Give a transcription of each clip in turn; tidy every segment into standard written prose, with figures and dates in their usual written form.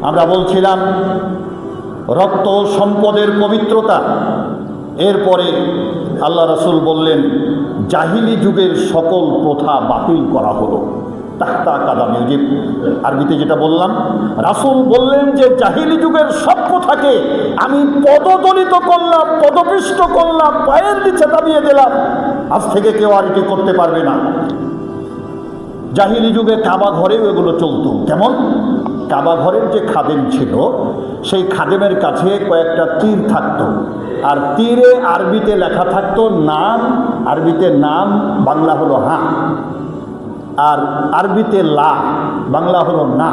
আমরা বলছিলাম রক্ত সম্পদের পবিত্রতা। এরপরে আল্লাহ রাসূল বললেন জাহিলি যুগের সকল প্রথা বাতিল করা হলো। তাহতা কাদামি, যে আরবিতে যেটা বললাম, রাসূল বললেন যে জাহিলি যুগের সব প্রথাকে আমি পদদলিত করলাম, পদপিষ্ট করলাম, পায়ের নিচে দাবিয়ে দিলাম। আজ থেকে কেউ আর এটি করতে পারবে না। জাহিলি যুগে কাবা ঘরেও এগুলো চলতো। কেমন? কাবা ঘরের যে খাদেম ছিল, সেই খাদেমের কাছে কয়েকটা তীর থাকতো, আর তীরে আরবিতে লেখা থাকতো নাম। আরবিতে নাম, বাংলা হলো হা, আর আরবিতে লা, বাংলা হলো না।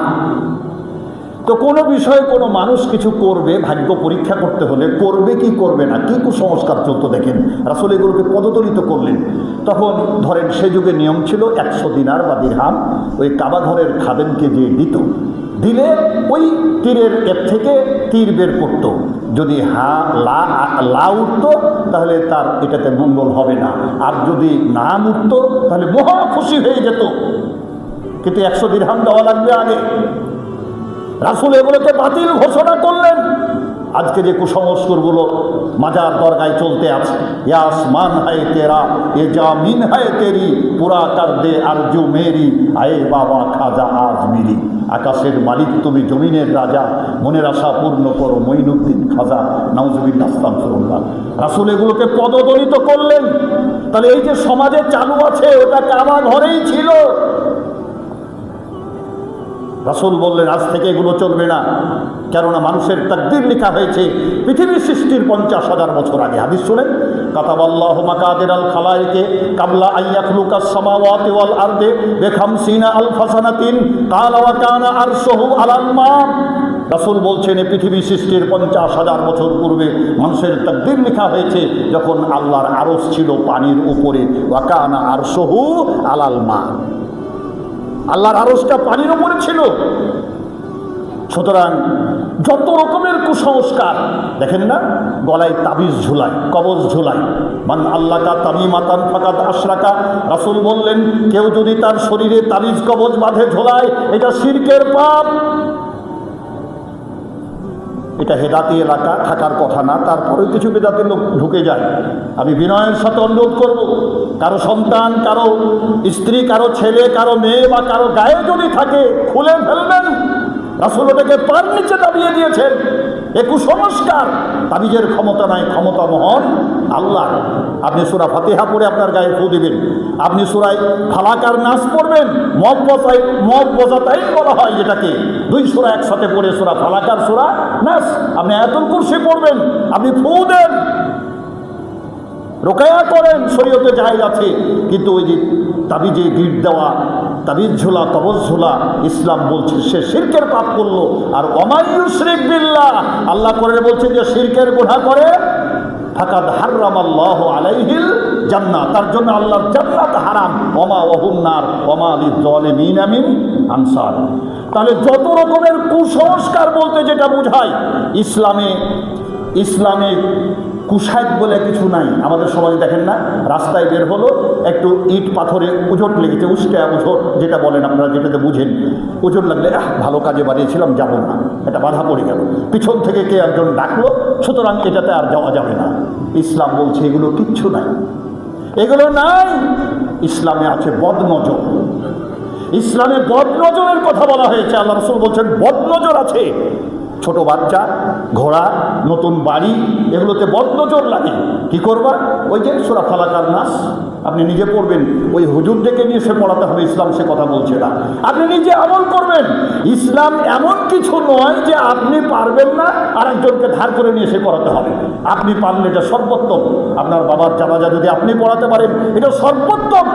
তো কোনো বিষয়ে কোনো মানুষ কিছু করবে, ভাগ্য পরীক্ষা করতে হলে করবে কি করবে না, কি কুসংস্কার চলতো দেখেন। রাসূল এগুলোকে পদদলিত করলেন। তখন ধরেন সে যুগে নিয়ম ছিল 100 দিনার বা দিরহাম ওই কাবা ঘরের খাদেমকে যে দিলে ওই তীরের এর থেকে তীর বের করত। যদি লা উঠত তাহলে তার এটাতে মঙ্গল হবে না, আর যদি নাম উঠত তাহলে মহা খুশি হয়ে যেত। কিন্তু 100 দিরহাম দেওয়া লাগবে আগে। রাসূল এগুলোকে বাতিল ঘোষণা করলেন। আজকে যে কুসংস্কারগুলো মাজার দরগায় চলতে আছে, ইয়া আসমান হায় তেরা, এ জামিন হায় তেরি, পুরা কর দে আরজু মেরি, আয়ে বাবা খাজা আজ মিলি। আকাশের মালিক তুমি, জমিনের রাজা, মনের আশা পূর্ণ করো মঈনুদ্দিন খাজা। নাউজুবিল্লাহ, আস্তাগফিরুল্লাহ। রাসূল এগুলোকে পদদলিত করলেন। তাহলে এই যে সমাজে চালু আছে, ওটা কাবা ঘরেই ছিল। রাসূল বললেন আজ থেকে এগুলো চলবে না, কেননা মানুষের তাকদীর লেখা হয়েছে পৃথিবী সৃষ্টির 50,000 বছর আগে। হাদিস শুনেন, কাতাবাল্লাহু মাকাদিরাল খালায়েকে কাবলা আন ইয়াখলুকাস সামাওয়াতি ওয়াল আরদি বিখামসিনা আলফা সানাতিন ক্বালা ওয়া কানা আরশুহু আলাল মা। রাসূল বলছেন এই পৃথিবী সৃষ্টির 50,000 বছর পূর্বে মানুষের তাকদীর লেখা হয়েছে যখন আল্লাহর আরশ ছিল পানির উপরে, ওয়া কানা আরশুহু আলাল মা। আল্লাহর আরশটা পানির উপরে ছিল। সুতরাং যত রকমের কুসংস্কার দেখেন না, গলায় তাবিজ ঝুলায়, কবজ ঝুলায়। মান আল্লাকা তামিমাতান ফাকাদ আশরাকা। রাসূল বললেন কেউ যদি তার শরীরে তাবিজ কবজ বাঁধে, ঝোলায়, এটা শিরকের পাপ। এটা হেদাতি এলাকা থাকার কথা না, তারপরে কিছু বেদাতি লোক ঢুকে যায়। আমি বিনয়ের সাথে অনুরোধ করব, কারো সন্তান, কারো স্ত্রী, কারো ছেলে, কারো মেয়ে বা কারো গায়ে যদি থাকে খুলে ফেলবেন। রাসূল ওটাকে পার নিচে দাবিয়ে দিয়েছেন। এ কুসংস্কার। তাবিজের ক্ষমতা নাই, ক্ষমতা মহান আল্লাহর। আপনি সূরা ফাতিহা পড়ে আপনার গায়ে ফু দিবেন, আপনি সূরা ফালাক আর নাস পড়বেন, মুআওযাতাইন বলা হয় যেটাকে, 2 সূরা একসাথে পড়ে, সূরা ফালাক আর সূরা নাস। আপনি আয়াতুল কুরসি পড়বেন, আপনি ফু দেন, রোকায়া করেন, শরীয়তে জায়েজ আছে। কিন্তু ওই যে তাবিজে গিট দেওয়া, তাবিজ ঝোলা, কবজ ঝোলা, ইসলাম বলছে সে শিরকের পাপ করলো। আর ওমা ইউশরিক বিল্লাহ, আল্লাহ করে বলছেন যে শিরকের গুনাহ করে ফাকাদ হারামাল্লাহু আলাইহিল জান্নাহ, তার জন্য আল্লাহর জান্নাত হারাম। ওমা ওয়াহুন নার ওমা লিয-যালিমিনা মিন আনসার। তাহলে যত রকমের কুসংস্কার বলতে যেটা বোঝায়, ইসলামে কুশাইত বলে কিছু নাই। আমাদের সমাজে দেখেন না, রাস্তায় বের হলো, একটু ইট পাথরে উজট লেগেছে, উস্কা উজট যেটা বলেন আপনারা, যেটাতে বুঝেন, উজট লাগলে ভালো কাজে বাড়িয়েছিলাম, যাব না, এটা বাধা পড়ে গেল, পিছন থেকে কে একজন ডাকলো, সুতরাং এটাতে আর যাওয়া যাবে না। ইসলাম বলছে এগুলো কিচ্ছু নাই, এগুলো নাই। ইসলামে আছে বদনজর। ইসলামে বদনজরের কথা বলা হয়েছে। আল্লাহ রাসূল বলছেন বদনজর আছে। ছোট বাচ্চা, ঘোড়া, নতুন বাড়ি, এগুলোতে বদনজর লাগে। কি করবা? ওই যে সূরা ফালাক আর নাস আপনি নিজে পড়বেন, ওই হুজুর ডেকে নিয়ে সে পড়াতে হবে, ইসলাম সে কথা বলছে না। আপনি নিজে আমল করবেন। ইসলাম এমন কিছু নয় যে আপনি পারবেন না আর একজনকে ধার করে নিয়ে সে পড়াতে হবে। আপনি পারলে এটা সর্বোত্তম। আপনার বাবার জানাজা যদি আপনি পড়াতে পারেন, এটা সর্বোত্তম।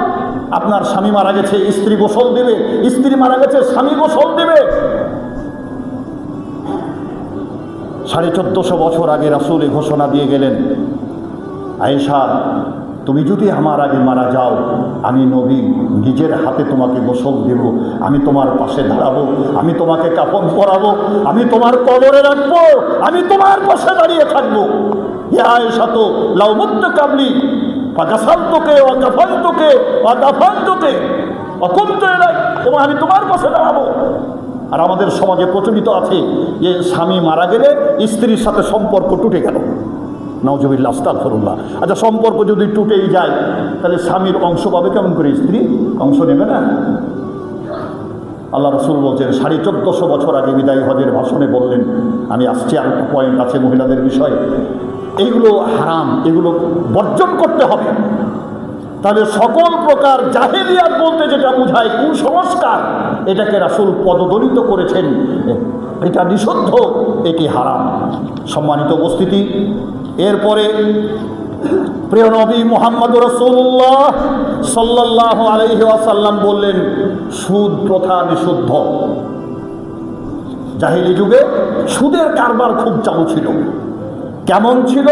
আপনার স্বামী মারা গেছে, স্ত্রী গোসল দেবে, স্ত্রী মারা গেছে, স্বামী গোসল দেবে। 1450 বছর আগে রাসূল ঘোষণা দিয়ে গেলেন, আয়েশা তুমি যদি আমার আগে মারা যাও, আমি নবী নিজের হাতে তোমাকে গোসল দেব, আমি তোমার পাশে দাঁড়াবো, আমি তোমাকে কাফন পরাবো, আমি তোমার কবরে রাখবো, আমি তোমার পাশে দাঁড়িয়ে থাকবো। ইয়া আয়েশা তো লাউ মুত্তা কাবলি ফাগাসালতুকে ওয়া কাফানতুকে ওয়া দাফানতুকে ওয়া কুনতু ইলাইক, এবং আমি তোমার পাশে দাঁড়াবো। আর আমাদের সমাজে প্রচলিত আছে যে স্বামী মারা গেলে স্ত্রীর সাথে সম্পর্ক টুটে গেল, নাউজুবিল্লাহ, আস্তাগফিরুল্লাহ। আচ্ছা, সম্পর্ক যদি টুটেই যায় তাহলে স্বামীর অংশ পাবে কেমন করে? স্ত্রী অংশ নেবে না? আল্লাহ রসুল বলছেন 1450 বছর আগে বিদায়ী হজের ভাষণে বললেন, আমি আসছি, আর একটা পয়েন্ট আছে মহিলাদের বিষয়ে, এইগুলো হারাম, এগুলো বর্জন করতে হবে। তাহলে সকল প্রকার জাহেলিয়াত বলতে যেটা বোঝায় কুসংস্কার, এটাকে রাসূল পদদলিত করেছেন, এটা নিষিদ্ধ, এটি হারাম। সম্মানিত উপস্থিতি, এরপরে প্রিয় নবী মুহাম্মদ রাসূলুল্লাহ সাল্লাল্লাহু আলাইহি ওয়াসাল্লাম বললেন সুদ প্রথা নিষিদ্ধ। জাহেলি যুগে সুদের কারবার খুব চালু ছিল। কেমন ছিল?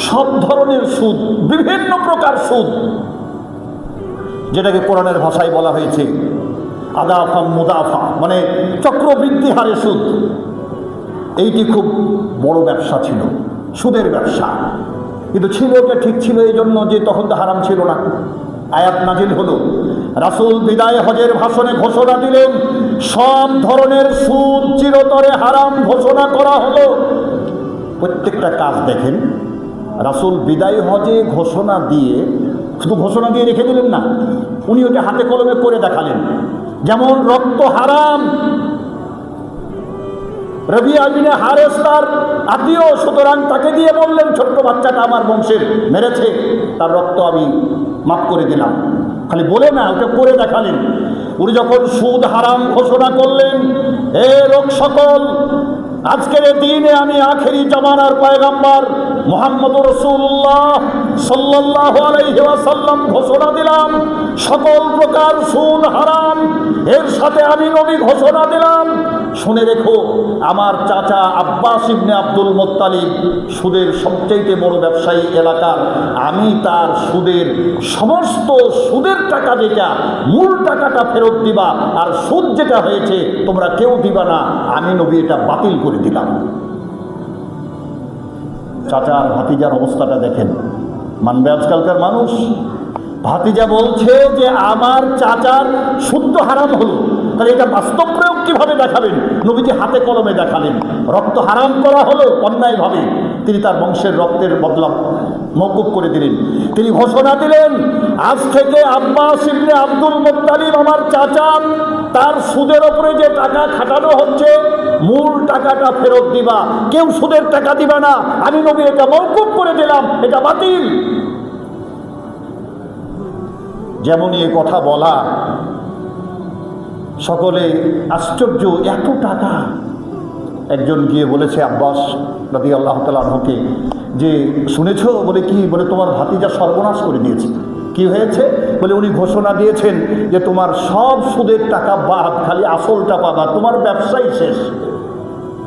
সব ধরনের সুদ, বিভিন্ন প্রকার সুদ, যেটাকে কোরআনের ভাষায় বলা হয়েছে আদাফা মুদাফা, মানে চক্রবৃদ্ধি হারে সুদ। এইটি খুব বড় ব্যবসা ছিল, সুদের ব্যবসা। কিন্তু ছিল, এটা ঠিক ছিল এই জন্য যে তখন তো হারাম ছিল না। আয়াত নাজিল হলো, রাসূল বিদায় হজের ভাষণে ঘোষণা দিলেন সব ধরনের সুদ চিরতরে হারাম ঘোষণা করা হলো। প্রত্যেকটা কাজ দেখেন, রাসূল বিদায় হজে ঘোষণা দিয়ে, শুধু ঘোষণা দিয়ে রেখে দিলেন না, উনি ওটা হাতে কলমে করে দেখালেন। যেমন রক্ত হারাম, রবিয়া বিন হারেস তার আত্মীয়, সুতরাং তাকে দিয়ে বললেন ছোট্ট বাচ্চাটা আমার বংশের মেরেছে, তার রক্ত আমি মাফ করে দিলাম। খালি বলে না, ওটা করে দেখালেন। উনি যখন সুদ হারাম ঘোষণা করলেন, হে লোক সকল, আজকের দিনে আমি আখেরি জামানার পয়গম্বর মুহাম্মদ রাসূলুল্লাহ সাল্লাল্লাহু আলাইহি ওয়াসাল্লাম ঘোষণা দিলাম সকল প্রকার সুদ হারাম। এর সাথে আমি নবী ঘোষণা দিলাম, শুনে রেখো, আমার চাচা আব্বাস ইবনে আব্দুল মুত্তালিব সুদের সবচেয়ে বড় ব্যবসায়ী এলাকার, আমি তার সুদের সমস্ত সুদের টাকা যেটা মূল টাকাটা ফেরত দিবা, আর সুদ যেটা হয়েছে তোমরা কেউ দিবা না, আমি নবী এটা বাতিল করে দিলাম। চাচার ভাতিজার অবস্থাটা দেখেন, মানবে আজকালকার মানুষ? ভাতিজা বলছে যে আমার চাচার শুদ্ধ হারাম হলো, তাহলে এটা বাস্তব প্রয়োগ কিভাবে দেখাবেন? নবীজি হাতে কলমে দেখালেন, রক্ত হারাম করা হলো অন্যায়ভাবে, তিনি তার বংশের রক্তের বদলা মওকুফ করে দিলেন। তিনি ঘোষণা দিলেন, আজ থেকে আব্বাস ইবনে আব্দুল মুত্তালিব আমার চাচা, তার সুদের ওপরে যে টাকা খাটানো হচ্ছে মূল টাকাটা ফেরত দিবা, কেউ সুদের টাকা দিবা না, আমি নবী এটা মওকুফ করে দিলাম, এটা বাতিল। যেমনই এ কথা বলা, সকলে আশ্চর্য, এত টাকা। একজন গিয়ে বলেছে আব্বাস রাদিয়াল্লাহু তাআলা আনহুকে যে শুনেছো? বলে কি? বলে তোমার ভাতিজা সর্বনাশ করে দিয়েছে। কি হয়েছে? বলে উনি ঘোষণা দিয়েছেন যে তোমার সব সুদের টাকা বাদ, খালি আসলটা পাবা, তোমার ব্যবসাই শেষ।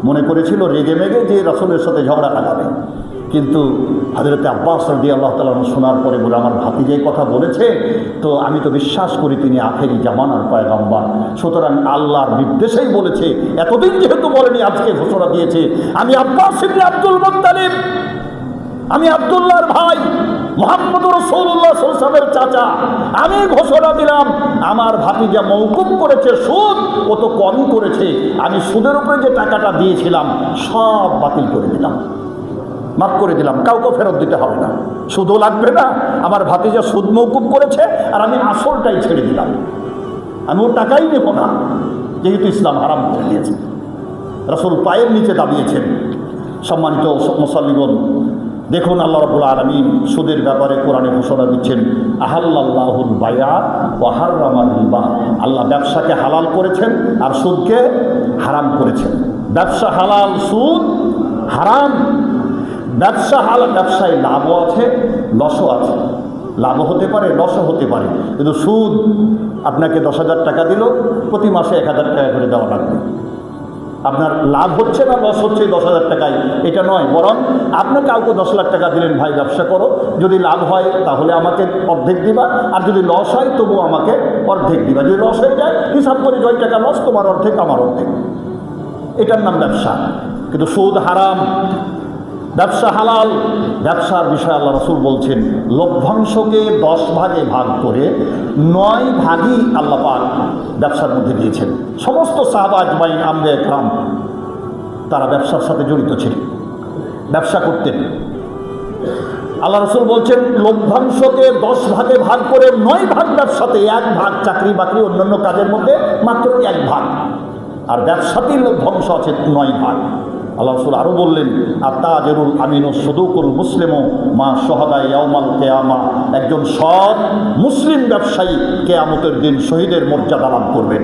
মনে করেছিল রেগে মেগে যে রাসূলের সাথে ঝগড়া লাগাবে, কিন্তু হযরত আব্বাস রাদিয়াল্লাহু তাআলা শোনার পরে বলে আমার ভাতিজা এই কথা বলেছে, তো আমি তো বিশ্বাস করি তিনি আখেরি জামানার পয়গম্বর, সুতরাং আল্লাহর নির্দেশেই বলেছে, এতদিন যেহেতু বলেনি আজকে ঘোষণা দিয়েছে। আমি আব্বাস ইবনে আব্দুল মুত্তালিব, আমি আব্দুল্লাহর ভাই, মুহাম্মদ রাসূলুল্লাহ সাল্লাল্লাহু আলাইহি ওয়াসাল্লামের চাচা, আমি ঘোষণা দিলাম আমার ভাতিজা মওকুফ করেছে সুদ, ও তো কমই করেছে, আমি সুদের উপরে যে টাকাটা দিয়েছিলাম সব বাতিল করে দিলাম, মাফ করে দিলাম, কাউকে ফেরত দিতে হবে না, সুদও লাগবে না। আমার ভাতিজা সুদ মওকুফ করেছে আর আমি আসলটাই ছেড়ে দিলাম, আমি ওর টাকাই নেব না, যেহেতু ইসলাম হারাম করে দিয়েছে। রাসূল পায়ের নিচে দাবিয়েছেন। সম্মানিত মুসল্লিগণ, দেখুন আল্লাহ রাব্বুল আলামিন সুদের ব্যাপারে কোরআনে ঘোষণা দিচ্ছেন, আহাল্লাল্লাহুল বায়আ ওয়া হাররামাল রিবা। আল্লাহ ব্যবসাকে হালাল করেছেন আর সুদকে হারাম করেছেন। ব্যবসা হালাল, সুদ হারাম। ব্যবসা হালাল, ব্যবসায় লাভও আছে লসও আছে, লাভও হতে পারে লসও হতে পারে, কিন্তু সুদ আপনাকে 10,000 টাকা দিল, প্রতি মাসে 1,000 টাকা করে দেওয়া লাগবে। আপনার লাভ হচ্ছে না লস হচ্ছে 10,000 টাকায়, এটা নয়, বরং আপনি কাউকে 10 লাখ টাকা দিলেন, ভাই ব্যবসা করো, যদি লাভ হয় তাহলে আমাকে অর্ধেক দিবা, আর যদি লস হয় তবুও আমাকে অর্ধেক দিবা। যদি লস হয়ে যায় হিসাব করে 6 টাকা লস, তোমার অর্ধেক আমার অর্ধেক, এটার নাম ব্যবসা। কিন্তু সুদ হারাম। ব্যবসা হালাল। ব্যবসার বিষয়ে আল্লাহ রাসূল বলছেন লভ্যাংশকে 10 ভাগে ভাগ করে 9 ভাগই আল্লাহ পাক ব্যবসার মধ্যে দিয়েছেন। সমস্ত সাহাবা আজমাইন আমবে একরাম তারা ব্যবসার সাথে জড়িত ছিলেন, ব্যবসা করতেন। আল্লাহ রাসূল বলছেন লভ্যাংশকে 10 ভাগে ভাগ করে 9 ভাগ ব্যবসাতে, 1 ভাগ চাকরি বাকরি অন্যান্য কাজের মধ্যে মাত্র 1 ভাগ, আর ব্যবসাতেই লভ্যাংশ আছে 9 ভাগ। আল্লাহ রাসূল আরও বললেন আত্তাজিরুল আমিনু সুদুকুল মুসলিমু মা শাহাদা ইয়াউমাল কিয়ামা, একজন সৎ মুসলিম ব্যবসায়ী কিয়ামতের দিন শহীদের মর্যাদা লাভ করবেন।